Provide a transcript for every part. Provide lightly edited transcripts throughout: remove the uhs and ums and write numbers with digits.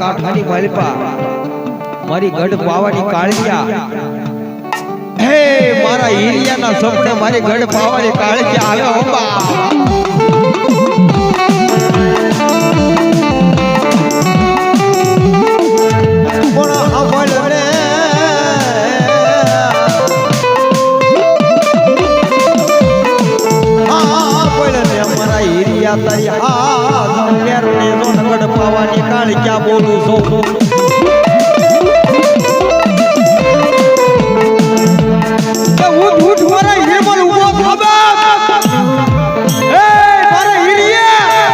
કાંઠાની માલપા મારી ગઢ પાવાની કાળિયા હે મારા હીરિયાના સપને મારી ગઢ પાવાની કાળિયા આવે અંબા તારી આ મેરને ગઢ પાવાની કાળિયા બોલું છું ઉઠ મારા હીરમલ ઉભો થાબા એ મારા હીરિયા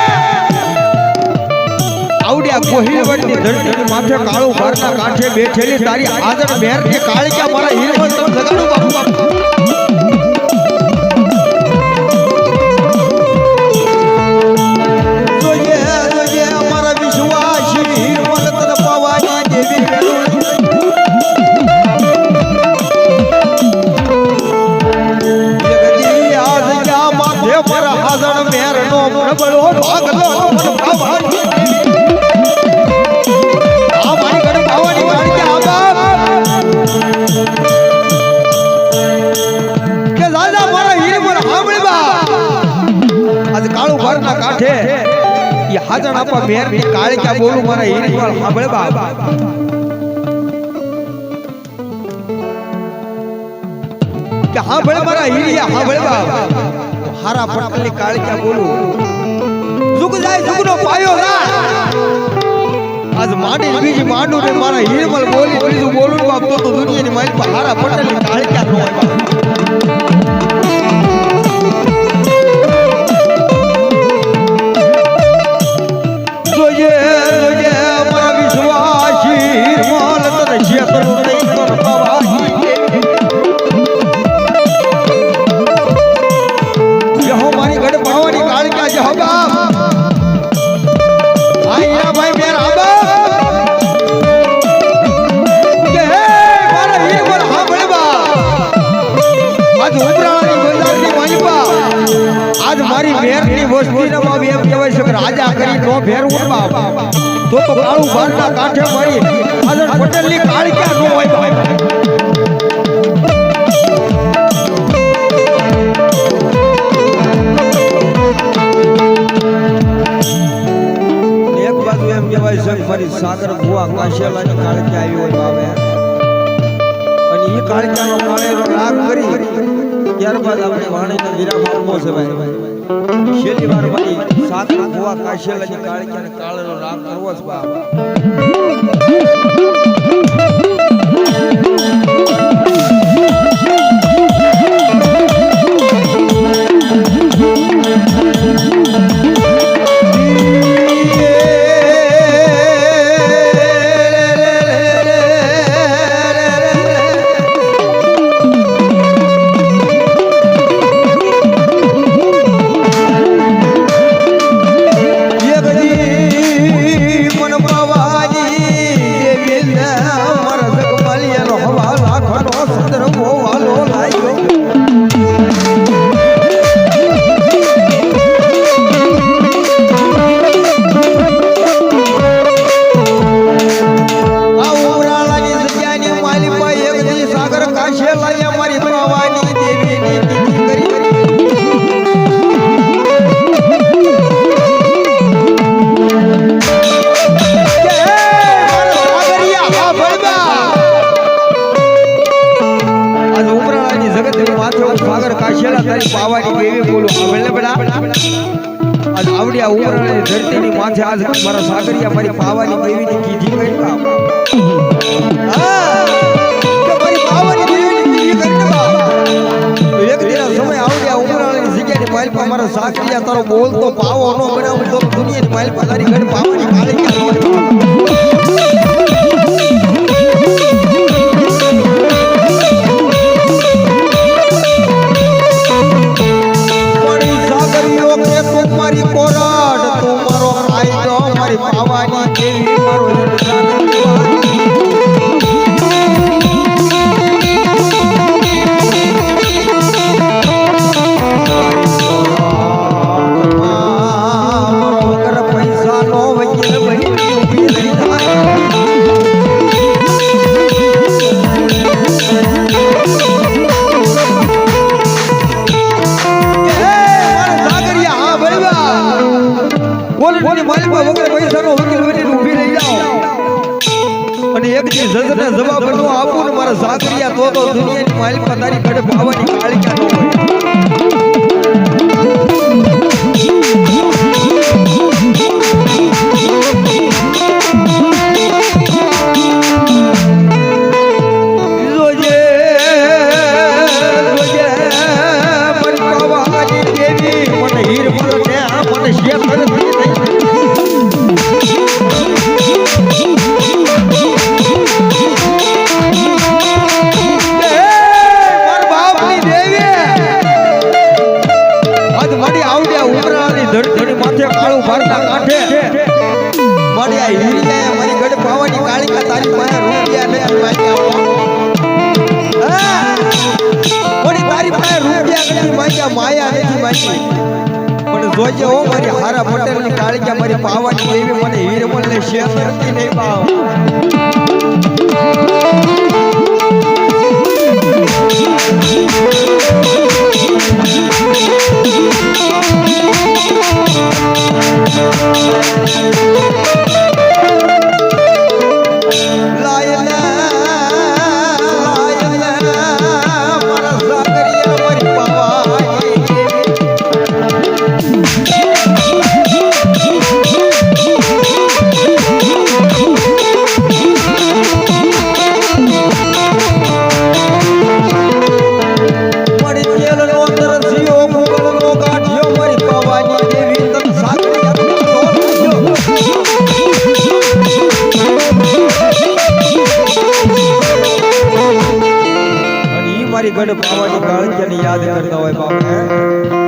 આવડિયા કોહિલવડની ધરતીની માથે કાળું ભારના કાંઠે બેઠેલી તારી આદર મેરને કાળિયા મારા હીરમલ તમ લગાડું બાપુ બળો ભાગલો પાવાની આ મારી ગઢ પાવાની કાળિયા આબા કે દાદા મારા હીર પર સાંભળવા આજ કાળુ ભારના કાંઠે ઈ હાજણ આપા મેર ની કાળિયા બોલું મારા હીર પર સાંભળવા કે સાંભળ મારા હીરિયા સાંભળવા હારા પટકની કાળિયા બોલું જુગ જાય જુગનો પાયો ના આજ માડી બીજી માંડું ને મારા હીરમલ બોલી બીજું બોલું બાપ તો દુનિયાની મારી પર હારા પટકની કાળિયા નો આવ્યા જોજે જોજે મારા વિશ્વાસી હીરમલ તને શેતરું નહીં કર પાવાજી મારી ગઢ પાવાની કાળિયા જે હબા આયા ભાઈ મેર આબા કે હે મારા હીરમલ સાંભળવા આજ ઉમરાણી બજારની માલિપા આજ મારી મેરની વસ્તીના બાપ એમ કહેવાય છે કે રાજા કરી નો ફેર ઉડવા તો કાળું ભારના કાંઠે મારી આદર પટેલની કાળિયા નો હોય ભાઈ મારી સાગર ભુવા કાશેલાની કાળિયા આવી હોય બાવે અને એ કાળિયાનો કાળેલો રાગ કરી ત્યારબાદ આપણે વાણીનો વિરામ આપવો છે ભાઈ છેલ્લી વાર મારી સાગર ભુવા કાશેલાની કાળિયાને કાળેલો રાગ કરવો છે બાબા ધરતીની માથે આજ મારા સાગરિયા મારી પાવાની દેવીની કીધી કઈ બાપ મારી પાવાની દેવીની કીધી કઈ બાપ એક દિના સમય આવડ્યા ઉમરાળાની જગ્યાની માલ પર મારા સાગરિયા તારો બોલતો પાવો નો બનાવ તો દુનિયાની માલ પર તારી ગઢ પાવાની કાળિયા મારી કોરાડ તું મારો આઈડો મારી પાવાની દેવી મારો પૈસા નો વકીલ બની ઉભી રહી જજને જવાબ નો આપું ને મારા સાગરિયા તો દુનિયાની માલિકા તારી કડે ભાવાની કાળિકા નો હોય માયા નથી માજી પણ જોજે હો મારી હારા પટેલ ની કાળિયા મારી પાવાની દેવી મને હીરમલ ને શેર કરતી નહીં પાવ ગઢ પાવાની કાળિયાને યાદ કરતા હોય બાપ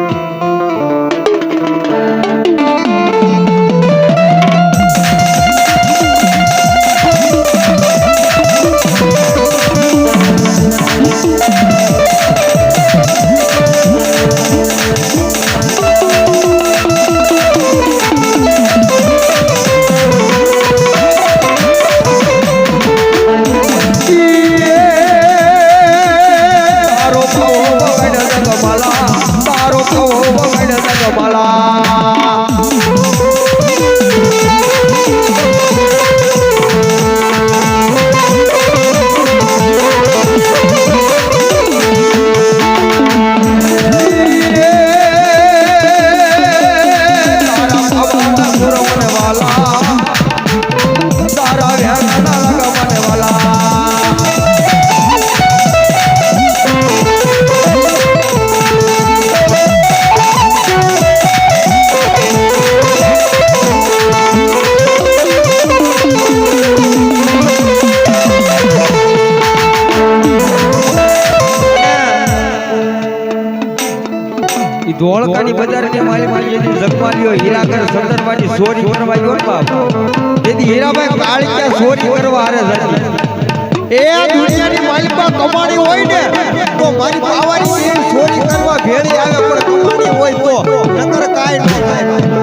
ધોળકાની બજારની માલિક જેની જગમાલ્યો હીરાગર સરદારબાની ચોરી કરવા ગયો બાપ તેથી હીરાભાઈ કાળિયા ચોરી કરવા હારે જતી એ દુનિયાની માલિકા કમાણી હોય ને તો મારી પાવાની ચોરી કરવા ભેળી આવે પણ કમાણી હોય તો નકર કાઈ ન થાય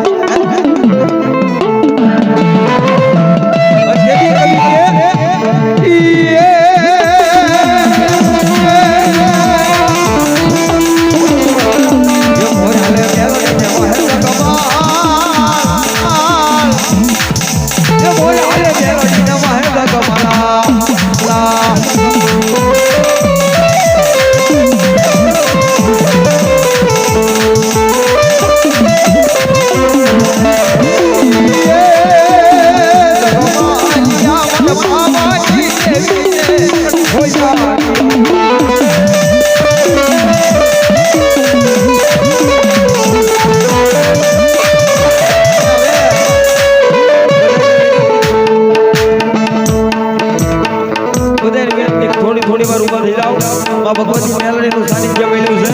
થોડી વાર ઉભા થઈ જાઓ માં ભગવતી મેલડીનું સાનિધ્ય મળ્યું છે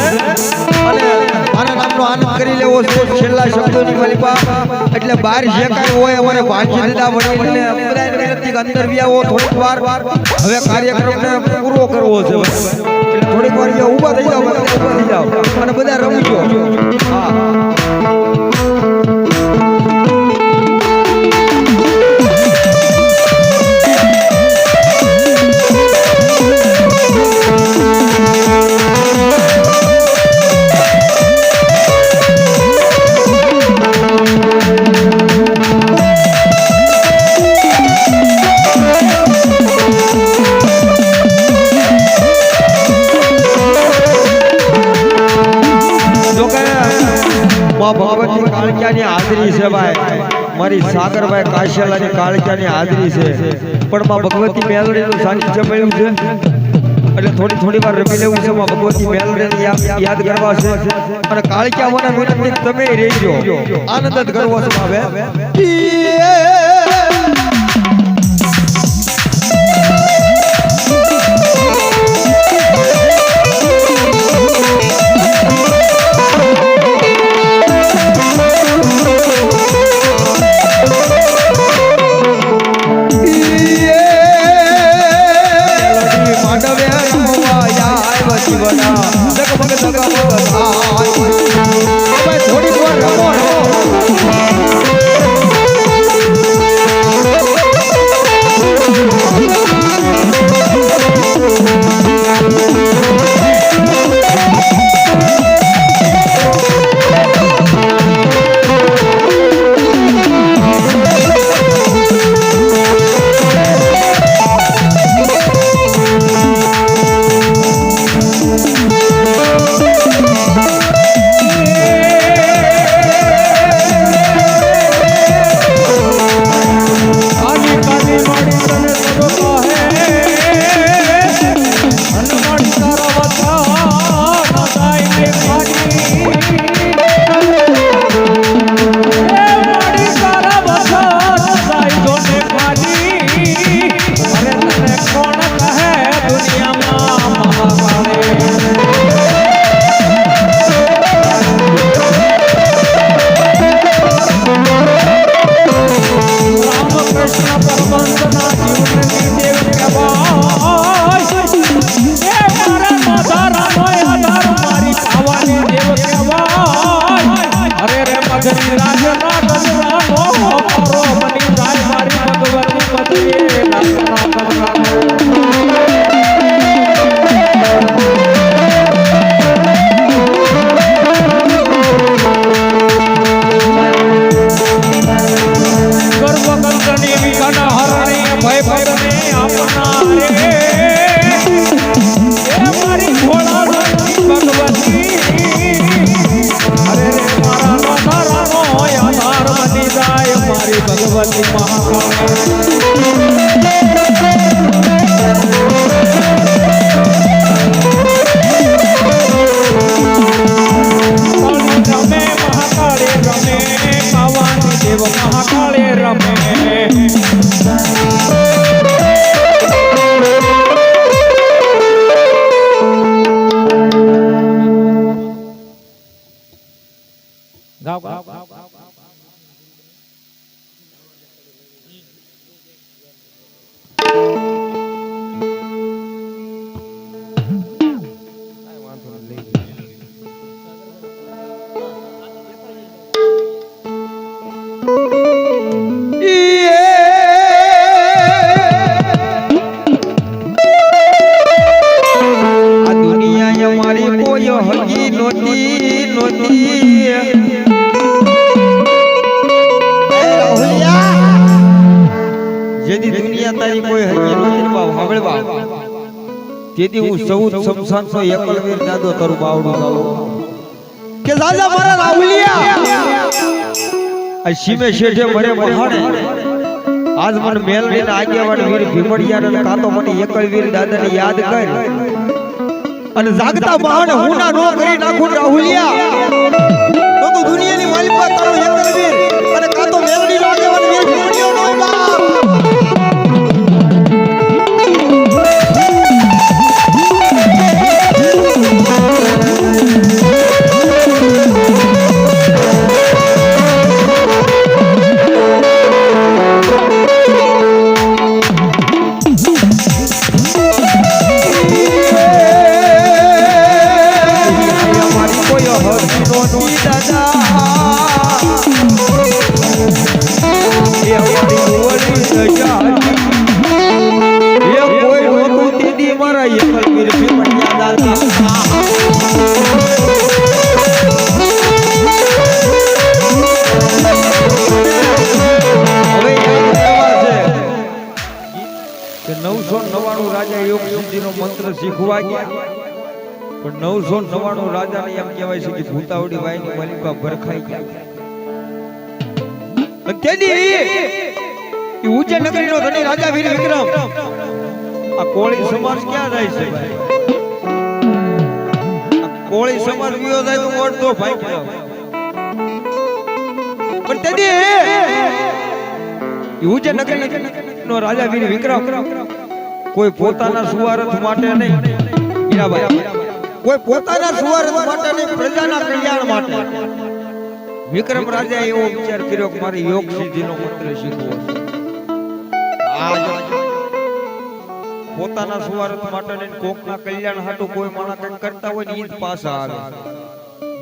અને મારા નામનો આનંદ કરી લેવો છે છેલ્લા શબ્દોની માલિકા એટલે બહાર જે કાંઈ હોય અમારે ભાંજી દીધા વડીલને બધાને વિનંતી અંદર વ્યાવો થોડીક વાર હવે કાર્યક્રમને પૂરો કરવો છે એટલે થોડીક વાર ઊભા થઈ જાઓ અને બધા રમજો હા છે ભાઈ મારી સાગરભાઈ કાશિયાલાની કાળજાની હાજરી છે પણ માં ભગવતી મેલડીનું સાનિધ્ય મળ્યું છે એટલે થોડી વાર રમી લેવું છે માં ભગવતી મેલડીને યાદ કરવા છે અને કાળજાવાના વિનંતી તમે રહેજો આનંદ જ કરવો છે હવે તેથી હું સૌદ શમશાન નો એકલવીર દાદો તરું બાવડું ગાઉં કે દાદા મારા રાહુલિયા આ સીમે શેઠે મરે મહાણે આજ મને મેલડી ના આગેવાન વીર ભીમડિયા ને કાતો મને એકલવીર દાદા ને યાદ કર અને જાગતા મહાણે હું ના નો કરી નાખું રાહુલિયા તો તું દુનિયાની માલિકા તારો એકલવીર અને કાતો મેલડી નો આગેવાન વીર ભીમડિયો નો બાપ મંત્ર શીખવા ગયા પણ 999 રાજાને એમ કહેવાય છે કે ભૂતાવડી વાયની માલિકા ભરખાઈ ગયા અને તેથી ઈ ઉજ્જૈન નગરીનો ધણી રાજા વીર વિક્રમ આ કોળી સમાજ ક્યાં જાય છે ભાઈ? આ કોળી સમાજ વિયો જાય તો અડધો ભાઈ ગયો. પણ તેથી ઈ ઉજ્જૈન નગરીનો રાજા વીર વિક્રમ કોઈ પોતાના સુવારથ માટે નહીં હીરાભાઈ, કોઈ પોતાના સુવારથ માટે નહીં, પ્રજાના કલ્યાણ માટે વિક્રમ રાજાએ એવો વિચાર કર્યો કે મારે યોગ સિદ્ધિનો મંત્ર શીખવો છે. આજ પોતાના સુવારથ માટે નહીં, કોકના કલ્યાણ હાટુ કોઈ માણસ કંઈક કરતા હોય ને ઈ જ પાછા આવે.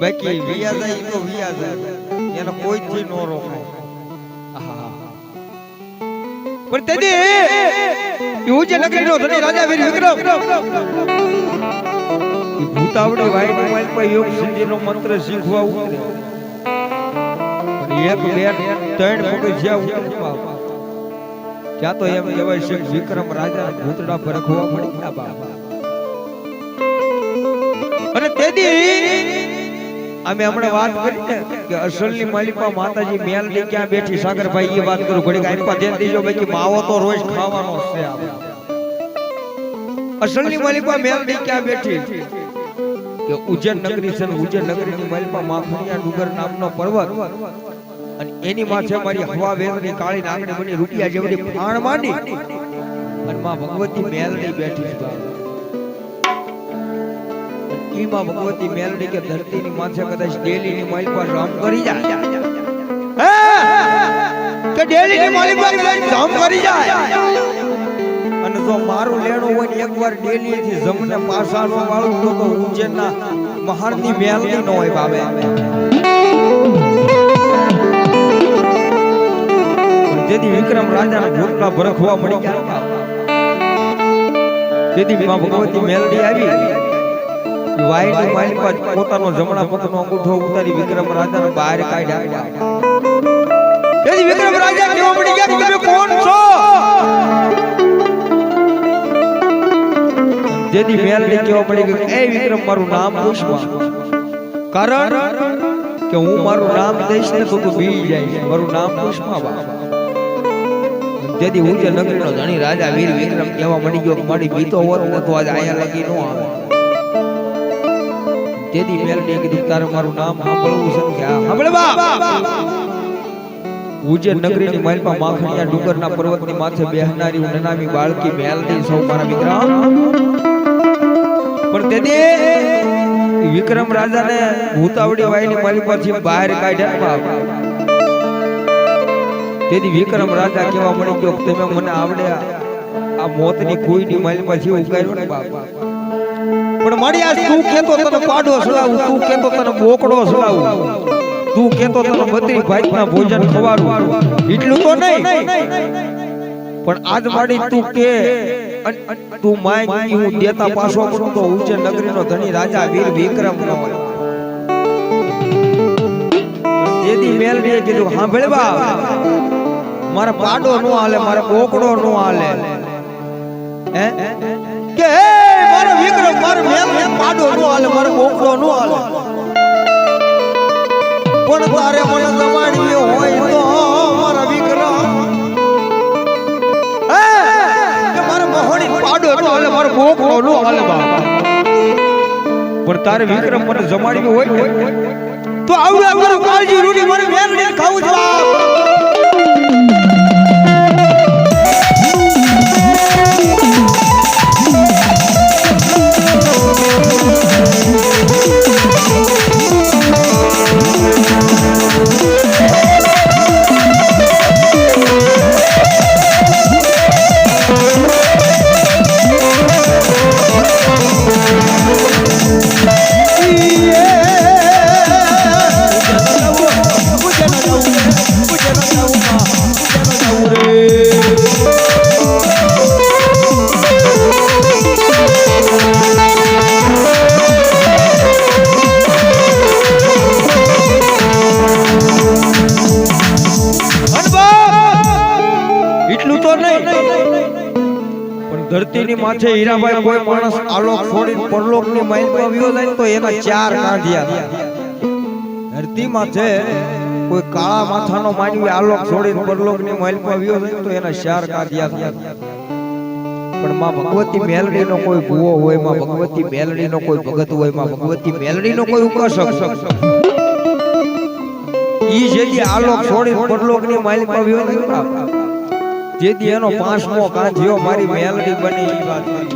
બાકી વિયા જાય ઈ તો વિયા જાય, એને કોઈ જ ન રોકાય. પણ તેથી ઉજ્જૈન નગરીનો ધણી રાજા વીર વિક્રમ ઈ ભૂતાવડી વાઈની માલ પર યોગ સિદ્ધિનો મંત્ર શીખવા ઉતરે. એક બે ત્રણ પગથિયા ઉતરવા ત્યાં તો એમ કહેવાય છે કે વિક્રમ રાજા ભૂતડા ભરખવા મળી ગયા બાબા. અને તેથી અમે હમણાં વાત કરી ને કે અસલની માલિકા માતાજી મેલ ની ક્યાં બેઠી, સાગરભાઈ એ વાત કરું ઘડી આઈપા દે દીજો બાકી માવો તો રોજ ખાવાનો છે. અસલની માલિકા મેલ ની ક્યાં બેઠી કે ઉજ્જૈન નગરી છે. ઉજ્જૈન નગરીની માલિકા માખણિયા ડુંગર નામનો પર્વત અને એની માથે મારી હવા વેરની કાળી નાગણી બની રૂપિયા જેવડી ફાણ માંડી અને માં ભગવતી મેલડી બેઠી છે. ઈમાં ભગવતી મેલડી કે ધરતીની માથે કદાચ ડેલીની માલિક પર રામ કરી જાય, કે ડેલીની માલિક પર કદાચ રામ કરી જાય અને જો મારું લેણું હોય ને એકવાર ડેલીથી જમને પાછા નો વાળું તો ઉજ્જૈનના મહારની મેલડી નો હોય બાબે. તેથી વિક્રમ રાજાના ભૂતના ભરખવા મળી ગયા. તેથી માં ભગવતી મેલડી આવી વાઈની માલિકા પોતાનો જમણા પગનો અંગૂઠો ઉતારી વિક્રમ રાજાને બહાર કાઢ્યા. તેથી વિક્રમ રાજા કેવા મળી ગયા કે તમે કોણ છો? તેથી મેલડી કેવા મળી ગઈ એ વિક્રમ મારું નામ પૂછવા, કારણ કે હું મારું નામ દઈશ ને તો તું ભી જાય. મારું નામ પૂછવા બાબા. તેથી ઉજ્જૈન નગરીનો ધણી રાજા વીર વિક્રમ કહેવા મળી ગયો કે મારી બીતો હોત ને તો આજ આયા લગી નો આવે. તેથી મેલડીએ કીધું તારે મારું નામ સાંભળવું છે કે આ સાંભળ બા. ઉજ્જૈન નગરીની માલપા માખણિયા ડુંગરના પર્વતની માથે બેહનારી નનામી બાળકી મેલડી સૌ મારા વિક્રમ. પણ તેથી વિક્રમ રાજાને ભૂતાવડી વાઈની માલિકાથી બહાર કાઢ્યા. તેથી વિક્રમ રાજા કેવા મળી ગયો તમે મને આવડ્યા આ મોતની કોઈની માલિકાથી ઉગાર્યો ને બાપા. પણ મારી આ તું કેતો તને પાડો સડાવું, તું કેતો તને બોકડો સડાવું, તું કેતો તને બધી ભાતના ભોજન ખવાડું, એટલું તો નહીં પણ આજ મારી તું કે તું માંગ હું દેતા પાછો કરું તો ઉજ્જૈન નગરીનો ધણી રાજા વીર વિક્રમ નો. તેથી મેલડીએ કીધું સાંભળ બા, મારા પાડો નો હાલે, મારા બોકડો નો હાલે. હે કે મારો વિક્રમ મારો મેલ પાડો નો હાલે, મારો બોકડો નો હાલે. પણ તારે મને જમાડવી હોય તો મારા વિક્રમ કે મારો મોહણી પાડો નો હાલે, મારો બોકડો નો હાલે બાપા. પણ તારે વિક્રમ મને જમાડવી હોય તો આવડે મારો કાળજી રૂડી મારે મેલડી ખાવું છે. ધરતીની માથે હીરાભાઈ કોઈ માણસ આલોક છોડીને પરલોકની માઇલમાં આવ્યો જાય તો એના ચાર કાઢ્યા. ધરતી માથે કોઈ કાળા માથાનો માનવી આલોક છોડીને પરલોકની મહેલમાં આવ્યો છે તો એના ચાર કાઢ્યા પણ માં ભગવતી મેલડીનો કોઈ ભૂવો હોય, માં ભગવતી મેલડીનો કોઈ ભગત હોય, માં ભગવતી મેલડીનો કોઈ ઉપાસક ઈ જેથી આલોક છોડીને પરલોકની મહેલમાં આવ્યો છે જેથી એનો પાંચમો કાંધ્યો મારી મેલડી બની ઈ વાત કરી.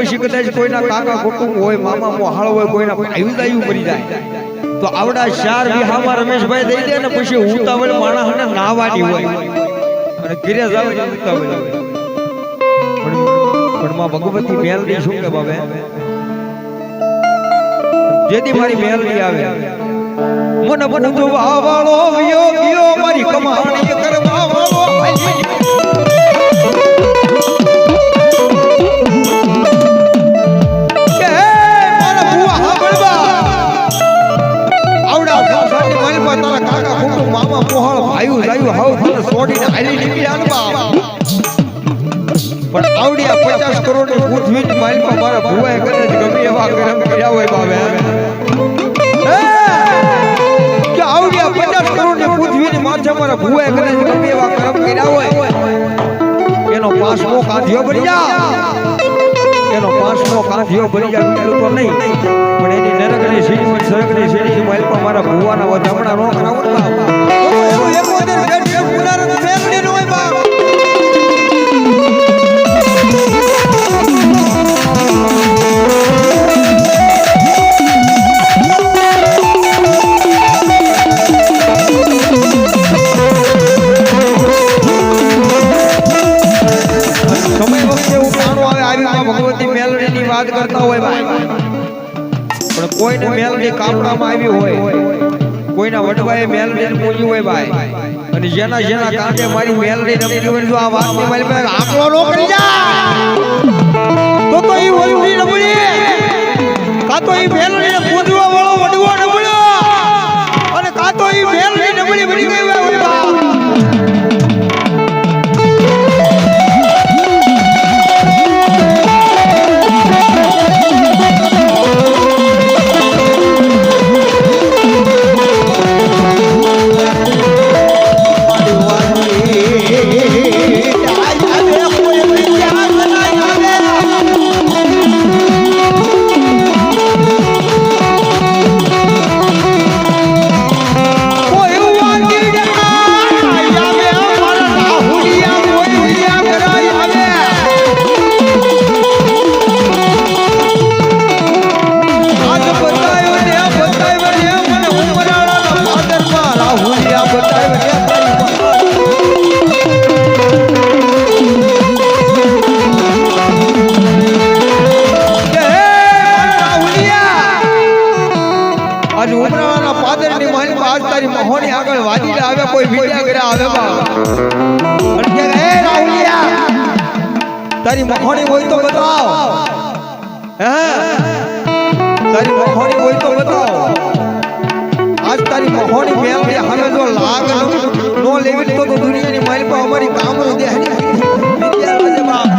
પછી કદાચ કોઈના કાકા કુટુંબ હોય, મામા મોહાળ હોય, કોઈના આયુ દાયુ મરી જાય તો આવડા 4 વિહામાં રમેશભાઈ દઈ દે ને પછી ઉતાવળ માણસને નાવાની હોય અને ઘરે જાવ ઉતાવળ પણ માં ભગવતી મેલડી શું કે બાબે જેથી મારી મેલડી આવે મન પૂજવા વાળો યોગીઓ મારી કમાણી કરવા વાળો પણ આવડિયા 50 કરોડની પૃથ્વીની માલમાં મારા ભુવાએ કદાચ ગમે એવા કરમ કર્યા હોય બાબે કે આવડિયા 50 કરોડની પૃથ્વીની માથે મારા ભુવાએ કદાચ ગમે એવા કરમ કર્યા હોય એનો પાંચમો કાંધિયો ભરી જા, એનો પાંચમો કાંધિયો ભરી જા એટલું તો નહીં પણ એની નરકની સીડી સરકની સીડી માલમાં મારા ભુવાના વધામણા નો કરાવો ને બાપ એવું એક વદર બેઠે પુનાર ફેમિલી નો હોય બાપ કરતા હોય ભાઈ પણ કોઈને મેલડી કાપડામાં આવી હોય, કોઈના વડવાએ મેલડી પૂજી હોય ભાઈ અને જેના જેના કાંઠે મારી મેલડી રમી હોય જો આ વાતની મારી પાસે આંકડો નો કરી જા તો ઈ વલડી નબળી કા તો ઈ મેલડીને પૂજવા વાળો વડવો નબળ્યો અને કા તો ઈ મેલડી નબળી બની ગઈ હોય તારી મખોણી હોય તો બતાવ, તારી મખોણી હોય તો બતાવ. આજ તારી મખોણી મેલડી હવે જો લાગ નો લેવી તો દુનિયાની મારી પર અમારી કામરો દેહની વિદ્યા છે બાપ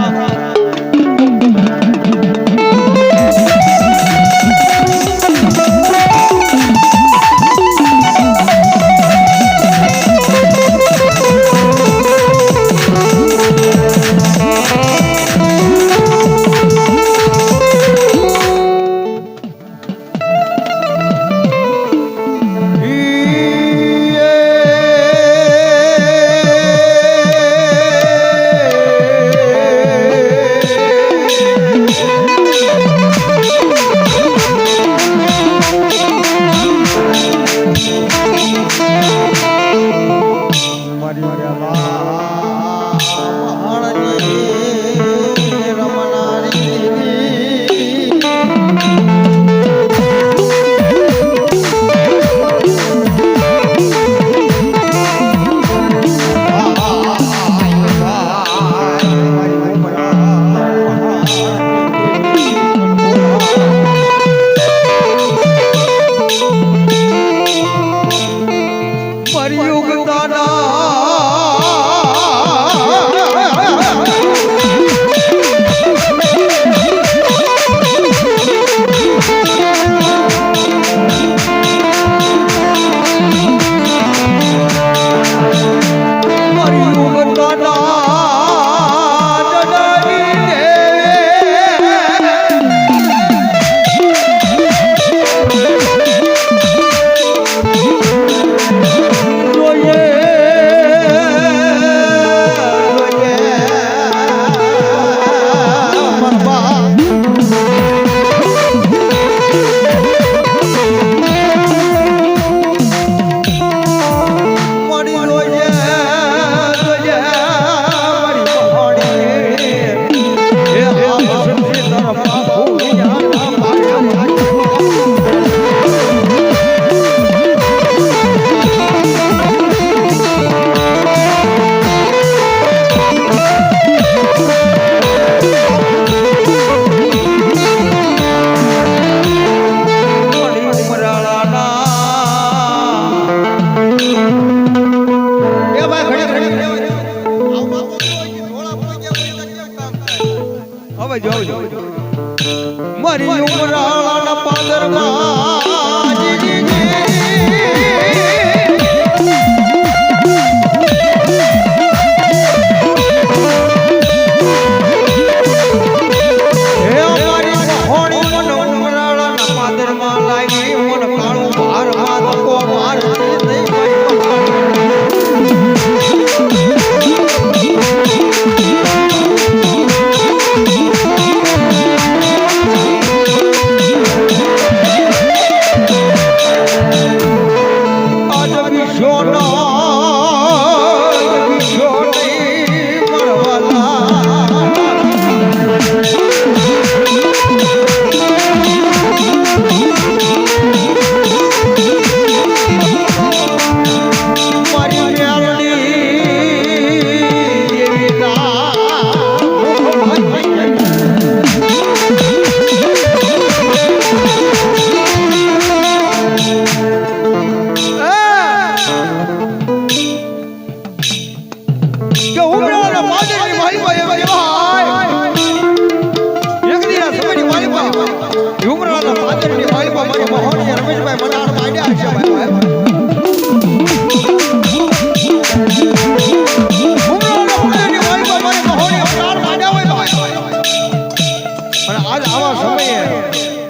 છે ભાઈ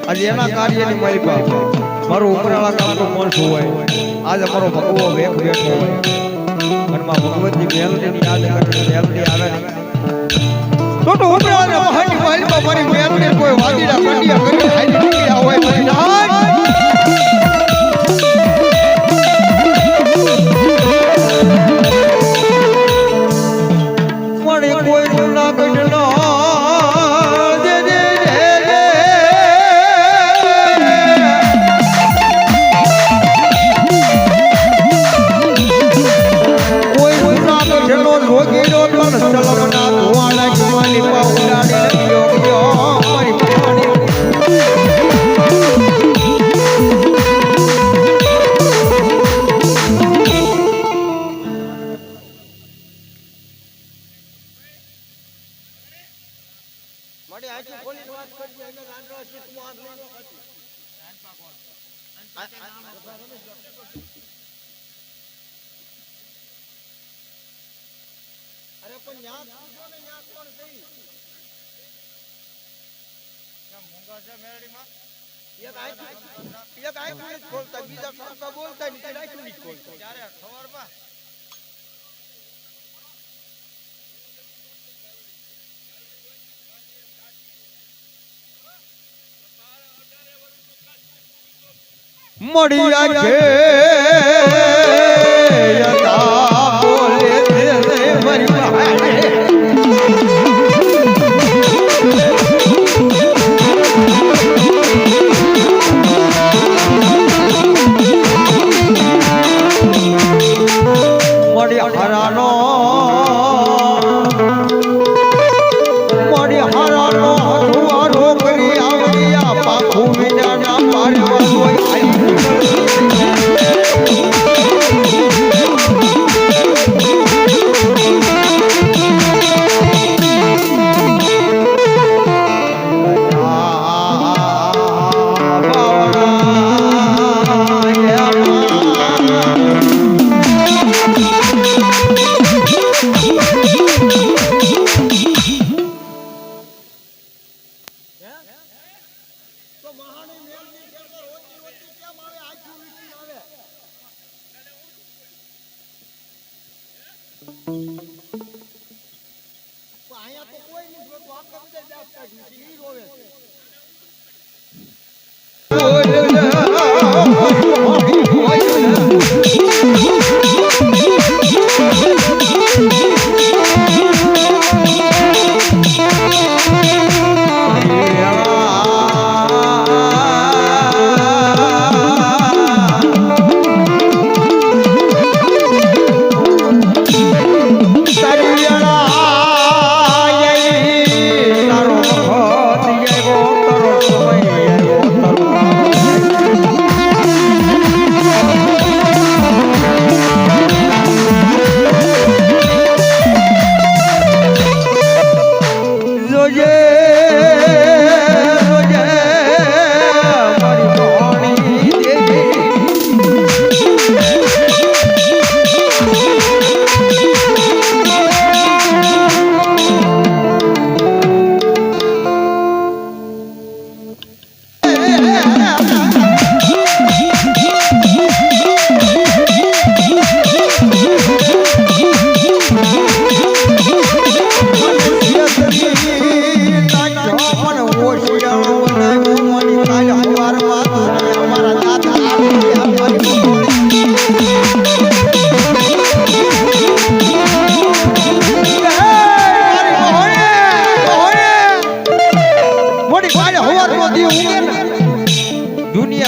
આજે એના કાર્યની મારી પાસે મારો ઉપરાળા ગામનો માણસ હોય આજે અમારો ભગવો વેખ બેઠો હોય મનમાં ભગવતની મેલડીની યાદ કરીને મેલડી આવે ને તો ઉપરાળા મહાની મારી પાસે મારી મેલડી કોઈ વાદીડા કંડિયા કરી હાલી નીકળ્યા હોય મારી નાચ મને કોઈ ના ગઢનો અરે પણ ન્યા કૂદો ને ન્યા કોણ થઈ કેમ મૂંગા છે મેરડીમાં એક આઈ ખોલતા બીજા સરકા બોલતા ને તે આઈ નહીં ખોલતા ત્યારે ખબરમાં મળ્યા છે યતા બોલે તે મારી ભાઈ મળ્યા હરાનો હઠુઆરો કરી આવ્યા પાખું વિનાના પારવા કોઈ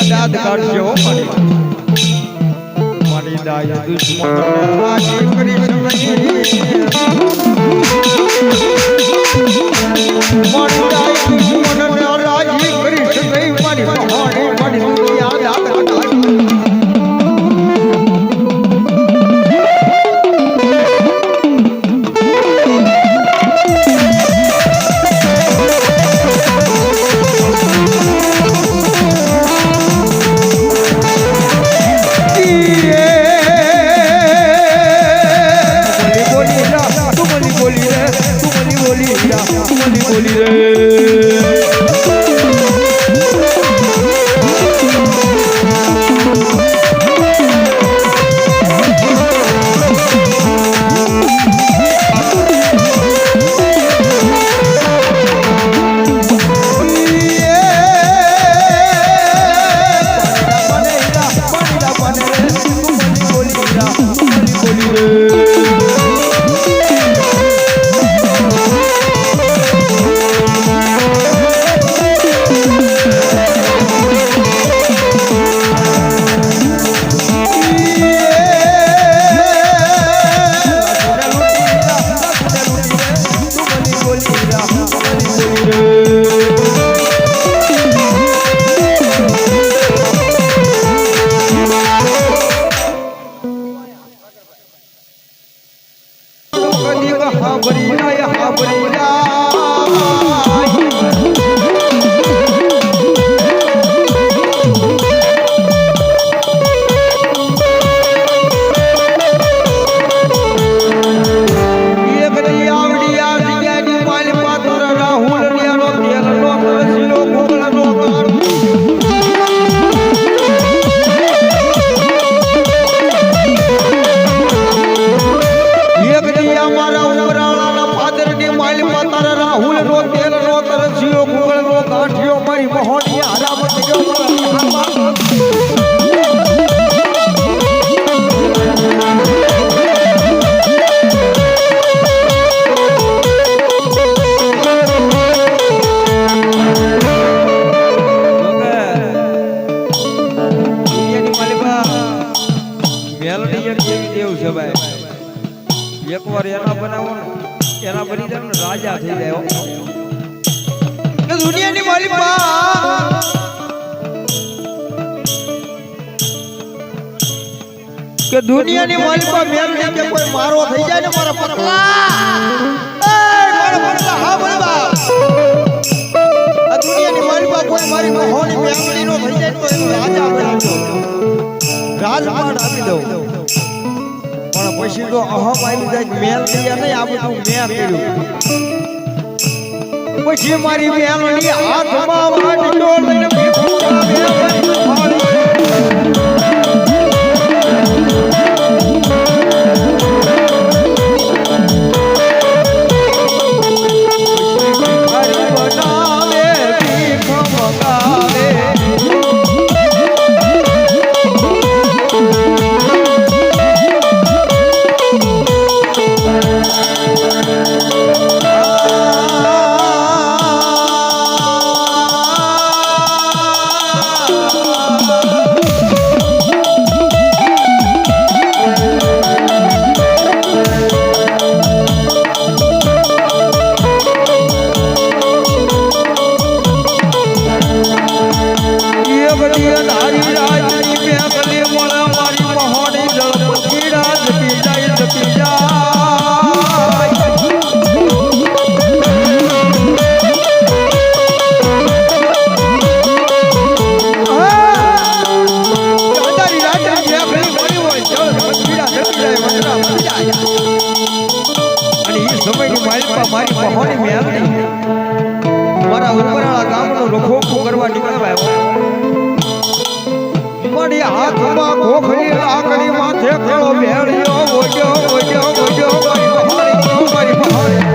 દાદ કાઢજો મારી દાય દુશ્મન રાજી કરી મારી દાય દુશ્મન રાજી કરી મારી મહાણી મારી દુનિયા દાદ કાઢજો એવી દેવ છે ભાઈ એકવાર એના બનાવો ને એના બની જાય ને રાજા થઈ જાય હો. કે દુનિયાની માલિકા કે દુનિયાની માલિકા મેલડી કે કોઈ મારો થઈ જાય ને મારા પટલા એ મારા પટલા હા બળવા આ દુનિયાની માલિકા કોઈ મારી મહોની મેલડી નો થઈ જાય તો એનો રાજા બની દો રાજપાટ આપી દઉં પણ પછી તો અહમ આવી જાય મેલડી નહીં આ બધું મેં કર્યું પછી મારી મેલડી હાથમાં વાટકો લઈને ભીખું મારી મહોની મેલડી મારા ઉપરાળા ગામનો રખોખો કરવા નીકળ્યા મળી હાથમાં ખોખરી લાકડી માથે ખેલો ભેળ્યો ગોજો ગોજો ગોજો મારી મહોની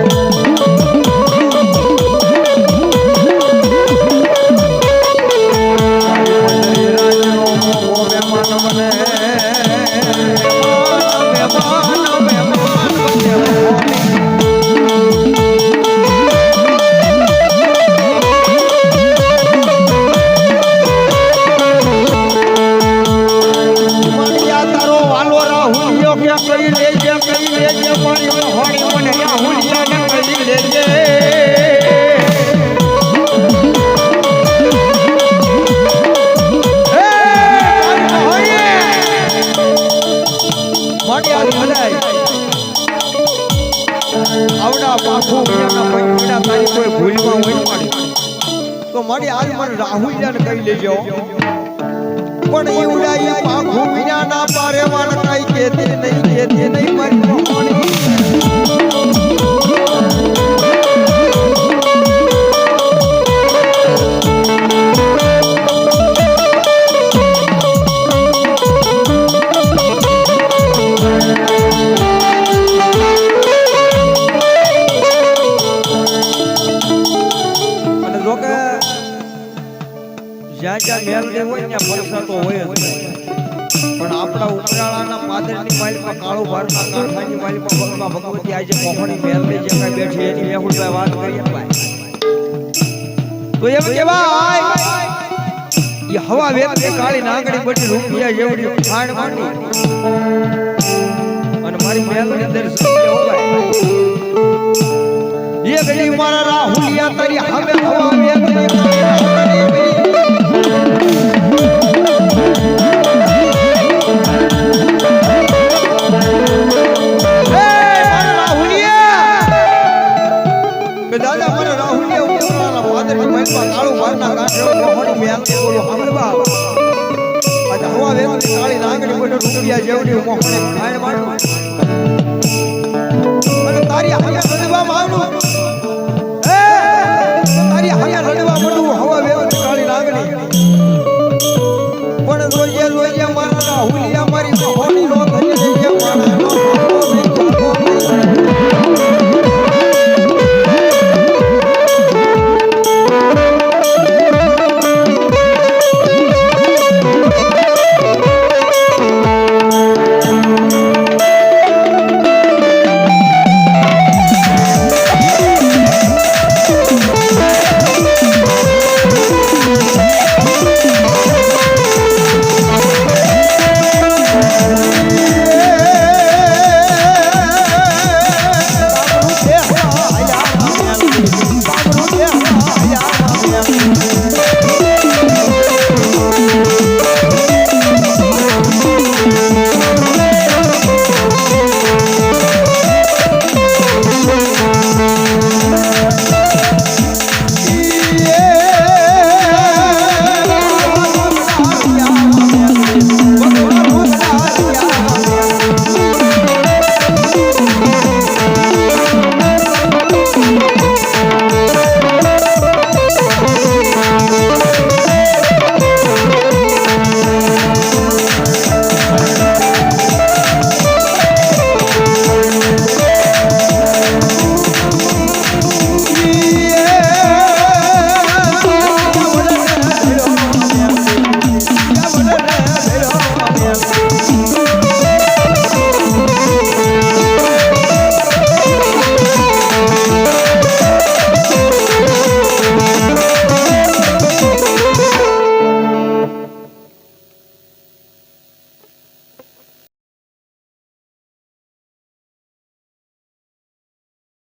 તો મારી આજ મને રાહુલિયાને કહી લેજો પણ એ ઉડાઈ પાંખું વિના ના પારે વાળ કાઈ કેતી નહીં મારી મહોની જ્યાં મેલડી હોય ત્યાં પરસા તો હોય જ પણ આપણા ઉપરાળાના પાદરની માલિકમાં કાળુ ભારના કાંઠાની માલિકમાં ભગવા ભગવતી આજે મોહણી મેલડી જે કઈ બેઠી એની મેહુલભાઈ વાત કરીએ ભાઈ તો એમ કહેવાય એ હવા વેગતી કાળી નાગડી બધી રૂપિયા જેવડી ખાણ માંડી અને મારી મેલડી દર્શન લેવો ભાઈ એ ગઈ મારા રાહુલિયા તારી હવે હવા વેગતી દાદા મને રાહુલિયા ઉપરાળા પાદરની માલિકમાં કાળુ ભારના કાંઠે મોહણી મેલડી બોલો સાંભળવા આજે હવા વેગતી કાળી નાગડી બધી રૂપિયા જેવડી મોહણી ખાણ માંડવા અને તારી હવે સદવા માંડું